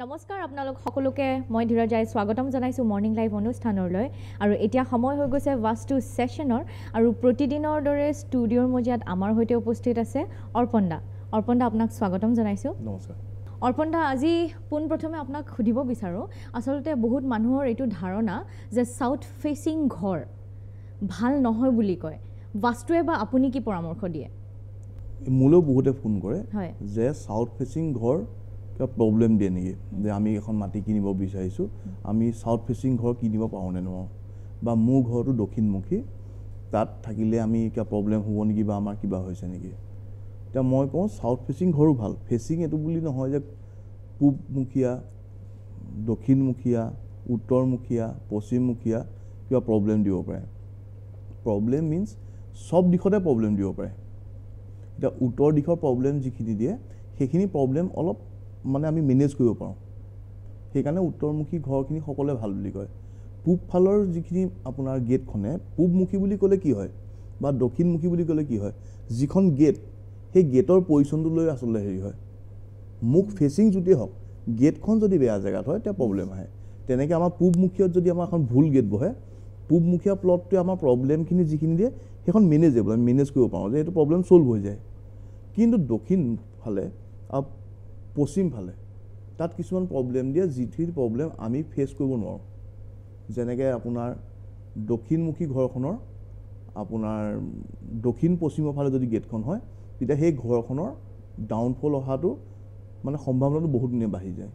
নমস্কাৰ আপোনালোক সকলোকে মই ধীৰজাই স্বাগতম জনাইছো মৰ্নিং লাইভ অনুষ্ঠানলৈ আৰু এতিয়া সময় হৈ গৈছে বাস্তু সেশনৰ আৰু প্ৰতিদিনৰ দৰে ষ্টুডিওৰ মজিয়াত আমাৰ হৈতে উপস্থিত আছে অৰ্পণদা আপোনাক স্বাগতম জনাইছো নমস্কাৰ অৰ্পণদা আজি পোন প্ৰথমে আপোনাক খুদিব বিচাৰো আসলতে বহুত মানুহৰ এটো ধাৰণা যে সাউথ ফেসিং ঘৰ ভাল নহয় বুলি কয় বাস্তুৱে বা আপুনি কি পৰামৰ্শ দিয়ে মূলো বহুতে ফোন কৰে হয় যে সাউথ ফেসিং ঘৰ কিবা প্ৰবলেম দিয়ে নেকি যে আমি এখন মাটি কিনিব বিচাৰিছো আমি সাউথ ফেসিং ঘৰ কিনিব পাৰো নে নোৱাৰো বা মোৰ ঘৰটো দক্ষিণমুখী তাত থাকিলে আমি কিবা প্ৰবলেম হ'ব নেকি বা আমাৰ কিবা হৈছে নেকি তা মই কওঁ সাউথ ফেসিং ঘৰো ভাল ফেসিং এটো বুলি নহয় যে পূবমুখীয়া দক্ষিণমুখীয়া উত্তৰমুখীয়া পশ্চিমমুখীয়া কিবা প্ৰবলেম দিব পাৰে প্ৰবলেম মিন্স সব দিশতে প্ৰবলেম দিব পাৰে এটা উত্তৰ দিশৰ প্ৰবলেম যিখিনি দিয়ে সেইখিনি প্ৰবলেম অলপ মানে আমি মেনেজ কৰিব পাৰো সেইকাৰণে উত্তৰমুখী ঘৰখিনি সকলে ভাল বুলি কয় পূব ফালৰ যিখিনি আপোনাৰ গেটখনে পূবমুখী বুলি ক'লে কি হয় বা দক্ষিণমুখী বুলি ক'লে কি হয় যিখন গেট সেই গেটৰ পজিশনটো লৈ আসলে হেৰি হয় মুখ ফেসিং যদি হক গেটখন যদি বেয়া জায়গাত হয় তে প্ৰবলেম আহে তেনেকে আমাৰ পূবমুখীত যদি আমাৰ এখন ভুল গেট বহে পূবমুখীয়া প্লটটো আমাৰ প্ৰবলেমখিনি যিখিনি দিয়ে সেইখন মেনেজেবল আমি মেনেজ কৰিব পাৰো যে এটো প্ৰবলেম সলভ হৈ যায় কিন্তু দক্ষিণ ফালে আৰু পশ্চিম ফালে তাত কিছুমান প্ৰবলেম দিয়ে যিঠিৰ প্ৰবলেম আমি ফেস কৰিব নোৱাৰো যেনেকৈ আপোনাৰ দক্ষিণমুখী ঘৰখনৰ আপোনাৰ দক্ষিণ পশ্চিমৰ ফালে যদি গেটখন হয় তেতিয়া সেই ঘৰখনৰ ডাউনফল অহাটো মানে সম্ভাৱনাটো বহুত দিনে বাঢ়ি যায়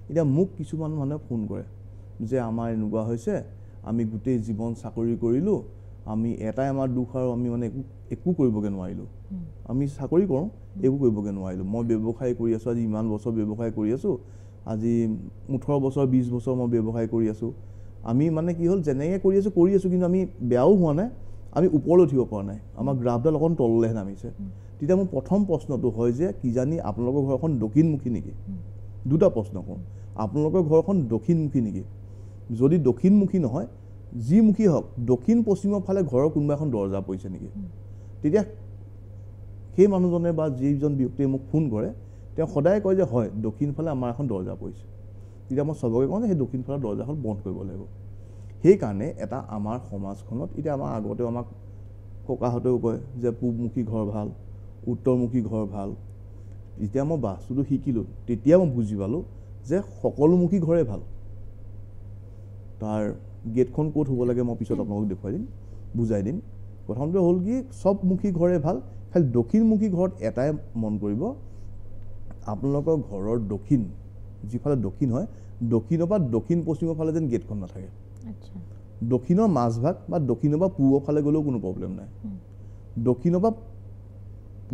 এতিয়া মোক কিছুমান মানুহে ফোন কৰে যে আমাৰ এনেকুৱা হৈছে আমি গোটেই জীৱন চাকৰি কৰিলো আমি এটাই আমাৰ দুখ আৰু আমি মানে একো কৰিবগে নোৱাৰিলো আমি চাকৰি কৰো একো কৰিবগে নোৱাৰিলো মই ব্যৱসায় কৰি আছো আজি ইমান বছৰ ব্যৱসায় কৰি আছো আজি 18 বছৰ 20 বছৰ মই ব্যৱসায় কৰি আছো আমি মানে কি হল জেনেকে কৰি আছো কিন্তু আমি বেয়াও হোৱা নাই আমি ওপৰলৈ উঠিব পৰা নাই আমাৰ গ্ৰাফডাল অকন তললৈ নামিছে তেতিয়া মোৰ প্ৰথম প্ৰশ্নটো হয় যে কি জানি আপোনালোকৰ ঘৰখন দক্ষিণমুখী নেকি দুটা প্ৰশ্ন কওঁ আপোনালোকৰ ঘৰখন দক্ষিণমুখী নেকি যদি দক্ষিণমুখী নহয় যি মুখী হক দক্ষিণ পশ্চিমৰ ফালে ঘৰৰ কোনবা এখন দৰজা পৰিছে নেকি তেতিয়া সেই মানুহজনে বা যিজন ব্যক্তিয়ে মোক ফোন কৰে তেওঁ সদায় কয় যে হয় দক্ষিণ ফালে আমাৰ এখন দৰজা পৰিছে তেতিয়া মই সবকে কওঁ যে সেই দক্ষিণ ফালৰ দৰজাখন বন্ধ কৰিব লাগিব সেই কাৰণে এটা আমাৰ সমাজখনত এতিয়া আমাৰ আগতে আমাক ককাহঁতেও কয় যে পূবমুখী ঘৰ ভাল উত্তৰমুখী ঘৰ ভাল যেতিয়া মই বাস্তুটো শিকিলো তেতিয়া মই বুজি পালো যে সকলোমুখী ঘৰে ভাল তাৰ গেটখন কোড হ'ব লাগে মই পিছত আপোনাক দেখুৱাই দিম বুজাই দিম প্ৰথমটো হ'ল কি সবমুখী ঘৰে ভাল খালি দক্ষিণমুখী ঘৰত এটাই মন কৰিব আপোনালোকৰ ঘৰৰ দক্ষিণ যিফালে দক্ষিণ হয় দক্ষিণৰ পৰা দক্ষিণ পশ্চিমৰ ফালে যেন গেটখন নাথাকে আচ্ছা দক্ষিণৰ মাজভাগ বা দক্ষিণৰ পৰা পূবৰ ফালে গ'লেও কোনো প্ৰবলেম নাই দক্ষিণৰ পৰা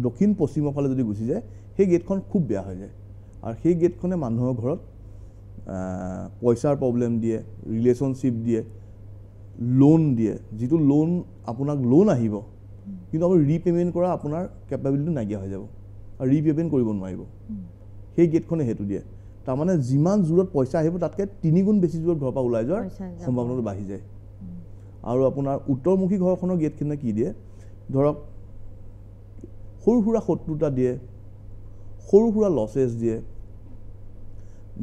দক্ষিণ পশ্চিমৰ ফালে যদি গুচি যায় সেই গেটখন খুব বেয়া হৈ যায় আৰু সেই গেটখনে মানুহৰ ঘৰত পইচাৰ প্ৰবলেম দিয়ে ৰিলেশনশিপ দিয়ে লোন দিয়ে যেটো লোন আপোনাক লোন আহিব কিন্তু আপুনি ৰিপেমেন্ট কৰা আপোনাৰ কেপাবিলিটি নাইকিয়া হৈ যাব আৰু ৰিপেমেন্ট কৰিব নোৱাৰিব সেই গেটখনে হেতু দিয়ে তাৰ মানে যিমান জোৰত পইচা আহিব তাতকে 3 গুণ বেছি জোৰত ঘৰৰ পৰা ওলাই যোৱাৰ সম্ভাৱনাটো বাঢ়ি যায় আৰু আপোনাৰ উত্তৰমুখী ঘৰখনৰ গেটখনে কি দিয়ে ধৰক সৰু সুৰা শত্ৰুতা দিয়ে সৰু সুৰা লসেস দিয়ে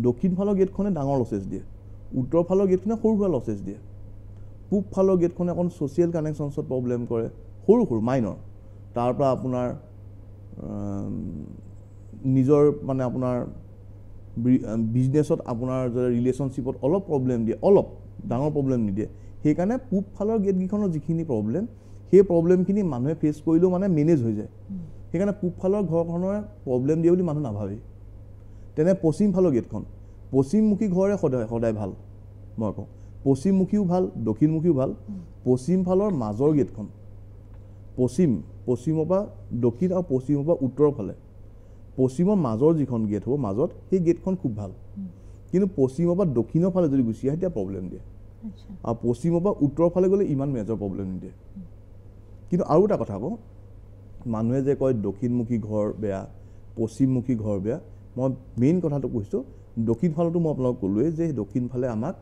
দক্ষিণ ফালৰ গেটখনে ডাঙৰ লসেস দিয়ে উত্তৰ ফালৰ গেটখনে সৰু সুৰা লসেস দিয়ে পূব ফালৰ গেটখনে অকন সোশ্যাল কানেকশনছত প্ৰবলেম কৰে সৰু মাইনৰ তাৰ পৰা আপোনাৰ নিজৰ মানে আপোনাৰ বিজনেছত আপোনাৰ ৰিলেশনশিপত অলপ প্ৰবলেম দিয়ে অলপ ডাঙৰ প্ৰবলেম নিদিয়ে সেই কাৰণে পূব ফালৰ গেট গিখনৰ যিখিনি প্ৰবলেম সেই প্ৰবলেমখিনি মানুহে ফেস কৰিলেও মানে মেনেজ হৈ যায় সেই কাৰণে পূব ফালৰ ঘৰখনৰ প্ৰবলেম দিয়ে বুলি মানুহ নাভাবে তেনে পশ্চিম ফালৰ গেটখন পশ্চিমমুখী ঘৰে সদায় ভাল মই কওঁ পশ্চিমমুখীও ভাল দক্ষিণমুখীও ভাল পশ্চিম ফালৰ মাজৰ গেটখন পশ্চিমৰ পৰা দক্ষিণ আৰু পশ্চিমৰ পৰা উত্তৰ ফালে পশ্চিমৰ মাজৰ যিখন গেট হ'ব মাজত সেই গেটখন খুব ভাল কিন্তু পশ্চিমৰ পৰা দক্ষিণৰ ফালে যদি গুচি আহে তেতিয়া প্ৰবলেম দিয়ে আৰু পশ্চিমৰ পৰা উত্তৰ ফালে গ'লে ইমান মেজৰ প্ৰবলেম নিদিয়ে কিন্তু আৰু এটা কথা কওঁ মানুহে যে কয় দক্ষিণমুখী ঘৰ বেয়া পশ্চিমমুখী ঘৰ বেয়া মই মেইন কথাটো কৈছো দক্ষিণ ফালটো মই আপোনাক ক'লোৱে যে দক্ষিণ ফালে আমাক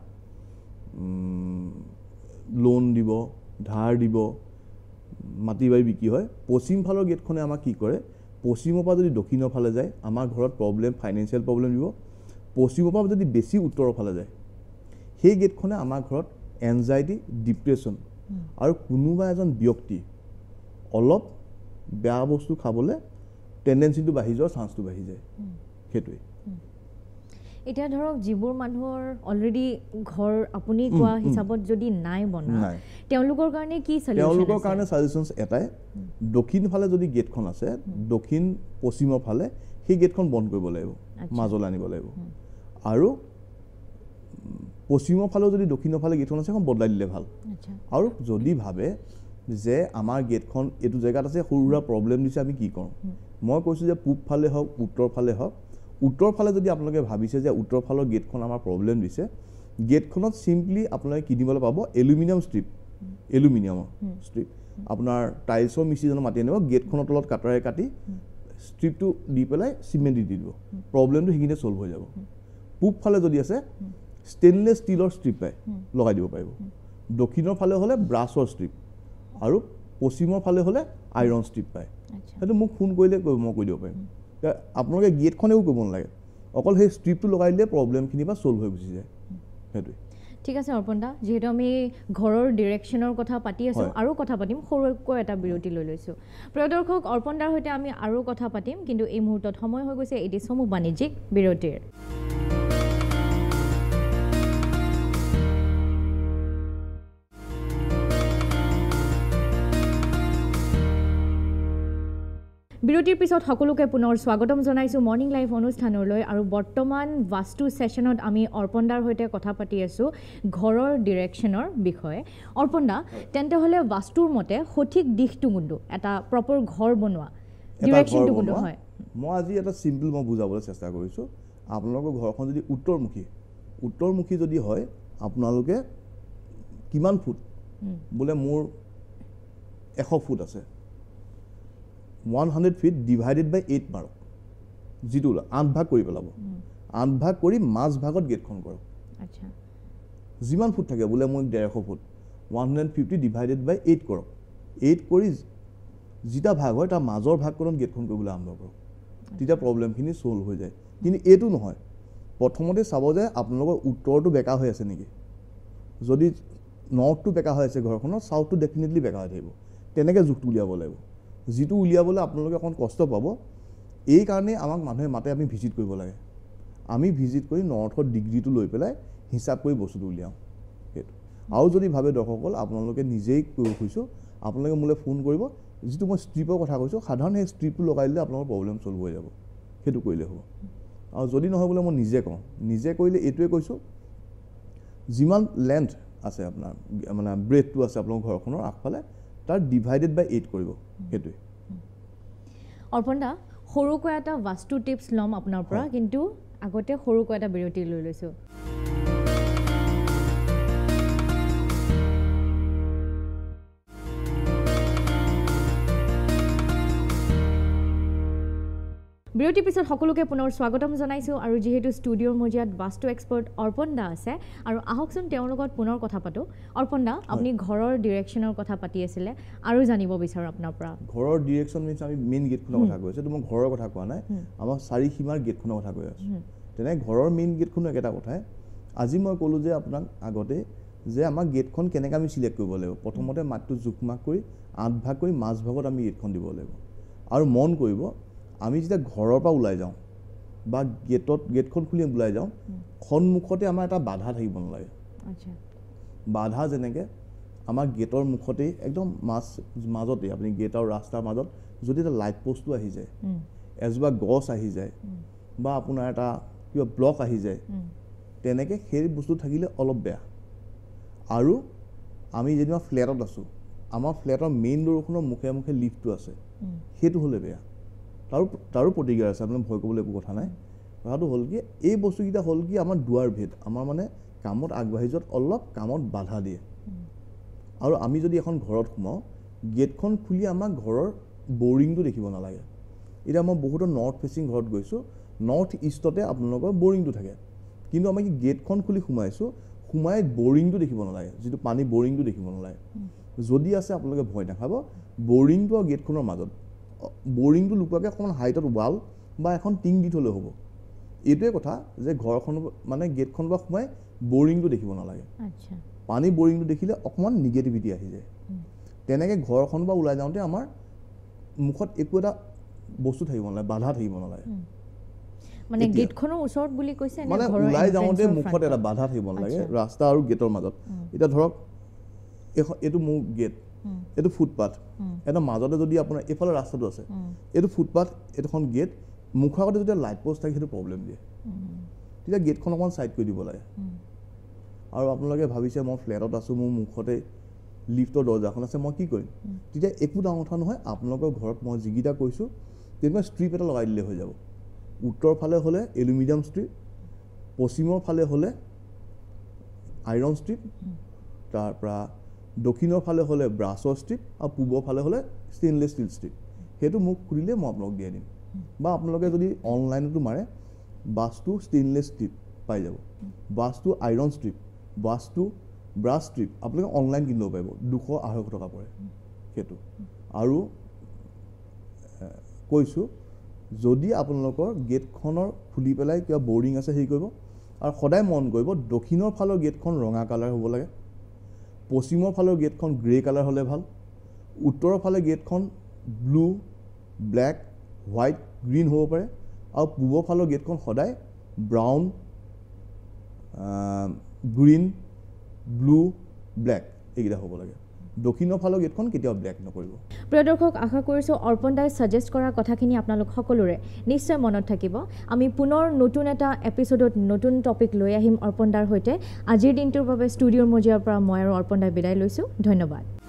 লোন দিব ধাৰ দিব মাটি বাৰী বিক্ৰী হয় পশ্চিম ফালৰ গেটখনে আমাক কি কৰে পশ্চিমৰ পৰা যদি দক্ষিণৰ ফালে যায় আমাৰ ঘৰত প্ৰবলেম ফাইনান্সিয়াল প্ৰবলেম দিব পশ্চিমৰ পৰা যদি বেছি উত্তৰৰ ফালে যায় সেই গেটখনে আমাৰ ঘৰত এনজাইটি ডিপ্ৰেশ্যন আৰু কোনোবা এজন ব্যক্তি অলপ বেয়া বস্তু খাবলৈ টেণ্ডেঞ্চিটো বাঢ়ি যোৱাৰ চান্সটো বাঢ়ি যায় সেইটোৱে এতিয়া ধৰক যিবোৰ মানুহৰ অলৰেডি ঘৰ আপুনি কোৱা হিচাপত যদি নাই বনা তেওঁলোকৰ কাৰণে কি সলিউশন তেওঁলোকৰ কাৰণে সাজেশনছ এটাই দক্ষিণ ফালে যদি গেটখন আছে দক্ষিণ পশ্চিমৰ ফালে সেই গেটখন বন্ধ কৰিব লাগিব মাজলৈ আনিব লাগিব আৰু পশ্চিমৰ ফালে যদি দক্ষিণৰ ফালে গেটখন আছে এখন বদলাই দিলে ভাল আৰু যদি ভাবে যে আমাৰ গেটখন এইটো জেগাত আছে সৰুৰা প্ৰব্লেম দিছে আমি কি কৰোঁ মই কৈছোঁ যে পূব ফালে হওক উত্তৰ ফালে হওক উত্তৰ ফালে যদি আপোনালোকে ভাবিছে যে উত্তৰ ফালৰ গেটখন আমাৰ প্ৰব্লেম দিছে গেটখনত সিম্পলি আপোনালোকে কিনিবলৈ পাব এলুমিনিয়াম ষ্ট্ৰিপ এলুমিনিয়ামৰ ষ্ট্ৰিপ আপোনাৰ টাইলছৰ মিস্ত্ৰীজনক মাতি আনিব গেটখনৰ তলত কাটাৰে কাটি ষ্ট্ৰিপটো দি পেলাই চিমেণ্ট দি দিব প্ৰব্লেমটো সেইখিনিতে ছল্ভ হৈ যাব পূব ফালে যদি আছে ষ্টেইনলেছ ষ্টীলৰ ষ্ট্ৰিপ পাই লগাই দিব পাৰিব দক্ষিণৰ ফালে হ'লে ব্ৰাছৰ ষ্ট্ৰিপ আৰু পশ্চিমৰ ফালে হ'লে আইৰণ ষ্ট্ৰিপ পায় সেইটো মোক ফোন কৰিলে মই কৈ দিব পাৰিম আপোনালোকে গেটখনেও কৰিব নালাগে অকল সেই ষ্ট্ৰিপটো লগাই দিলে প্ৰব্লেমখিনিৰ পৰা ছল্ভ হৈ গুচি যায় সেইটোৱে ঠিক আছে অৰ্পণ দা যেহেতু আমি ঘৰৰ ডিৰেকশ্যনৰ কথা পাতি আছোঁ আৰু কথা পাতিম সৰুকৈ এটা বিৰতি লৈ লৈছোঁ প্ৰিয় দৰ্শক অৰ্পণ দাৰ সৈতে আমি আৰু কথা পাতিম কিন্তু এই মুহূৰ্তত সময় হৈ গৈছে এটি সমূহ বাণিজ্যিক বিৰতিৰ বিৰতিৰ পিছত সকলোকে পুনৰ স্বাগতম জনাইছোঁ মৰ্নিং লাইভ অনুষ্ঠানলৈ আৰু বৰ্তমান বাস্তু সেশনত আমি অৰ্পণ দাৰ সৈতে কথা পাতি আছোঁ ঘৰৰ ডিৰেকশ্যনৰ বিষয়ে অৰ্পণ দা তেন্তে হ'লে বাস্তুৰ মতে সঠিক দিশটো কোনটো এটা প্ৰপাৰ ঘৰ বনোৱা ডিৰেকশ্যনটো কোনটো হয় মই আজি এটা চিম্পল মই বুজাবলৈ চেষ্টা কৰিছোঁ আপোনালোকৰ ঘৰখন যদি উত্তৰমুখী যদি হয় আপোনালোকে কিমান ফুট বোলে মোৰ 100 ফুট আছে 100 feet divided by 8 মাৰক যিটো 8 ভাগ কৰি পেলাব 8 ভাগ কৰি মাজ ভাগত গেটখন কৰক আচ্ছা যিমান ফুট থাকে বোলে মই 150 ফুট 150 divided by 8 কৰক 8 কৰি যিটা ভাগ হয় তাৰ মাজৰ ভাগখনত গেটখন কৰিবলৈ আৰম্ভ কৰক তেতিয়া প্ৰব্লেমখিনি ছল্ভ হৈ যায় কিন্তু এইটো নহয় প্ৰথমতে চাব যে আপোনালোকৰ উত্তৰটো বেকা হৈ আছে নেকি যদি নৰ্থটো বেকা হৈ আছে ঘৰখনৰ সাউথটো ডেফিনেটলি বেকা হৈ থাকিব তেনেকৈ জোখটো উলিয়াব লাগিব যিটো উলিয়াবলৈ আপোনালোকে অকণ কষ্ট পাব এই কাৰণে আমাক মানুহে মাতে আমি ভিজিট কৰিব লাগে আমি ভিজিট কৰি নৰ্থৰ ডিগ্ৰীটো লৈ পেলাই হিচাপ কৰি বস্তুটো উলিয়াওঁ সেইটো আৰু যদি ভাবে দৰ্শকসকল আপোনালোকে নিজেই কৰিব খুজিছোঁ আপোনালোকে মোলৈ ফোন কৰিব যিটো মই ষ্ট্ৰিপৰ কথা কৈছোঁ সাধাৰণ সেই ষ্ট্ৰিপটো লগাই দিলে আপোনালোকৰ প্ৰব্লেম ছল্ভ হৈ যাব সেইটো কৰিলে হ'ব আৰু যদি নহয় বোলে মই নিজে কওঁ নিজে কৰিলে এইটোৱে কৈছোঁ যিমান লেন্থ আছে আপোনাৰ মানে ব্ৰেডটো আছে আপোনালোকৰ ঘৰখনৰ আগফালে তাৰ ডিভাইডেড বাই 8 কৰিব সেইটোৱে অৰ্পণ দা সৰুকৈ এটা বাস্তু টিপছ ল'ম আপোনাৰ পৰা কিন্তু আগতে সৰুকৈ এটা বিৰতি লৈ লৈছোঁ বিৰতিৰ পিছত সকলোকে পুনৰ স্বাগতম জনাইছোঁ আৰু যিহেতু ষ্টুডিঅ'ৰ মজিয়াত বাস্তু এক্সপাৰ্ট অৰ্পণ দা আছে আৰু আহকচোন তেওঁৰ লগত পুনৰ কথা পাতোঁ অৰ্পণ দা আপুনি ঘৰৰ ডিৰেকশ্যনৰ কথা পাতি আছিলে আৰু জানিব বিচাৰোঁ আপোনাৰ পৰা ঘৰৰ ডিৰেকশ্যন মিনছ আমি মেইন গেটখনৰ কথা কৈ আছোঁ মই ঘৰৰ কথা কোৱা নাই আমাৰ চাৰিসীমাৰ গেটখনৰ কথা কৈ আছোঁ তেনে ঘৰৰ মেইন গেটখনো একেটা কথাই আজি মই ক'লোঁ যে আপোনাক আগতে যে আমাৰ গেটখন কেনেকৈ আমি চিলেক্ট কৰিব লাগিব প্ৰথমতে মাটিটো জোখমাখ কৰি 8 ভাগ কৰি মাজ ভাগত আমি গেটখন দিব লাগিব আৰু মন কৰিব আমি যেতিয়া ঘৰৰ পৰা ওলাই যাওঁ বা গেটখন খুলি ওলাই যাওঁ সন্মুখতে আমাৰ এটা বাধা থাকিব নালাগে আচ্ছা বাধা যেনেকৈ আমাৰ গেটৰ মুখতেই একদম মাজতে আপুনি গেট আৰু ৰাস্তাৰ মাজত যদি এটা লাইট পোষ্টটো আহি যায় এজোপা গছ আহি যায় বা আপোনাৰ এটা কিবা ব্লক আহি যায় তেনেকৈ সেই বস্তু থাকিলে অলপ বেয়া আৰু আমি যেনিবা ফ্লেটত আছোঁ আমাৰ ফ্লেটৰ মেইন ডোৰখনৰ মুখে মুখে লিফ্টটো আছে সেইটো হ'লে বেয়া তাৰো প্ৰতিক্ৰিয়া আছে আপোনাৰ ভয় কৰিবলৈ একো কথা নাই কথাটো হ'ল কি এই বস্তুকেইটা হ'ল কি আমাৰ দুৱাৰ ভেদ আমাৰ মানে কামত আগবাঢ়ি যোৱাত অলপ কামত বাধা দিয়ে আৰু আমি যদি এখন ঘৰত সোমাওঁ গেটখন খুলি আমাক ঘৰৰ বৰিংটো দেখিব নালাগে এতিয়া মই বহুতো নৰ্থ ফেচিং ঘৰত গৈছোঁ নৰ্থ ইষ্টতে আপোনালোকৰ বৰিংটো থাকে কিন্তু আমি গেটখন খুলি সোমাই বৰিংটো দেখিব নালাগে যিটো পানী বৰিংটো দেখিব নালাগে যদি আছে আপোনালোকে ভয় নাখাব বৰিংটো আৰু গেটখনৰ মাজত বৰিংটো লুকুৱাকৈ অকণমান হাইটত ৱাল বা এখন টিং দি থ'লে হ'ব এইটোৱে কথা যে ঘৰখন মানে গেটখন পৰা সোমাই বৰিংটো দেখিব নালাগে আচ্ছা পানী বৰিংটো দেখিলে অকণমান নিগেটিভিটি আহি যায় তেনেকৈ ঘৰখন পৰা ওলাই যাওঁতে আমাৰ মুখত একো এটা বস্তু থাকিব নালাগে বাধা থাকিব নালাগে মানে গেটখনৰ ওচৰত বুলি কৈছে নে মানে ঘৰৰ ওলাই যাওঁতে entrance-ৰ মুখত front-ত? এটা বাধা থাকিব নালাগে আচ্ছা। ৰাস্তা আৰু গেটৰ মাজত এতিয়া ধৰক এইটো মোৰ গেট এইটো ফুটপাথ এটা মাজতে যদি আপোনাৰ এইফালে ৰাস্তাটো আছে এইটো ফুটপাথ এইটোখন গেট মুখৰ আগতে যেতিয়া লাইট পোষ্ট থাকে সেইটো প্ৰব্লেম দিয়ে তেতিয়া গেটখন অকণমান ছাইড কৰি দিব লাগে আৰু আপোনালোকে ভাবিছে মই ফ্লেটত আছোঁ মোৰ মুখতে লিফ্টৰ দৰ্জাখন আছে মই কি কৰিম তেতিয়া একো ডাঙৰ কথা নহয় আপোনালোকৰ ঘৰত মই যিকেইটা কৈছোঁ তেনেকুৱা ষ্ট্ৰিপ এটা লগাই দিলে হৈ যাব উত্তৰ ফালে হ'লে এলুমিনিয়াম ষ্ট্ৰিপ পশ্চিমৰ ফালে হ'লে আইৰণ ষ্ট্ৰিপ তাৰপৰা দক্ষিণৰ ফালে হ'লে ব্ৰাছৰ ষ্ট্ৰিপ আৰু পূবৰ ফালে হ'লে ষ্টেইনলেছ ষ্টীল ষ্ট্ৰিপ সেইটো মোক খুলিলে মই আপোনালোক দিয়াই দিম বা আপোনালোকে যদি অনলাইনতো মাৰে বাছটো ষ্টেইনলেছ ষ্ট্ৰিপ পাই যাব বাছটো আইৰণ ষ্ট্ৰিপ বাছটো ব্ৰাছ ষ্ট্ৰিপ আপোনালোকে অনলাইন কিনিব পাৰিব 200-250 টকা পৰে সেইটো আৰু কৈছোঁ যদি আপোনালোকৰ গেটখনৰ খুলি পেলাই কিবা বৰ্ডিং আছে হেৰি কৰিব আৰু সদায় মন কৰিব দক্ষিণৰ ফালৰ গেটখন ৰঙা কালাৰ হ'ব লাগে পশ্চিমৰ ফালৰ গেটখন গ্ৰে কালাৰ হ'লে ভাল উত্তৰৰ ফালে গেটখন ব্লু ব্লেক হোৱাইট গ্ৰীণ হ'ব পাৰে আৰু পূবৰ ফালৰ গেটখন সদায় ব্ৰাউন গ্ৰীণ ব্লু ব্লেক এইকেইটা হ'ব লাগে দক্ষিণৰ ফালৰ গেটখন কেতিয়াও ব্লেক নকৰিব প্ৰিয় দৰ্শক আশা কৰিছোঁ অৰ্পণ দাই ছাজেষ্ট কৰা কথাখিনি আপোনালোক সকলোৰে নিশ্চয় মনত থাকিব আমি পুনৰ নতুন এটা এপিছডত নতুন টপিক লৈ আহিম অৰ্পণ দাৰ সৈতে আজিৰ দিনটোৰ বাবে ষ্টুডিঅ'ৰ মজিয়াৰ পৰা মই আৰু অৰ্পণ দাই বিদায় লৈছোঁ ধন্যবাদ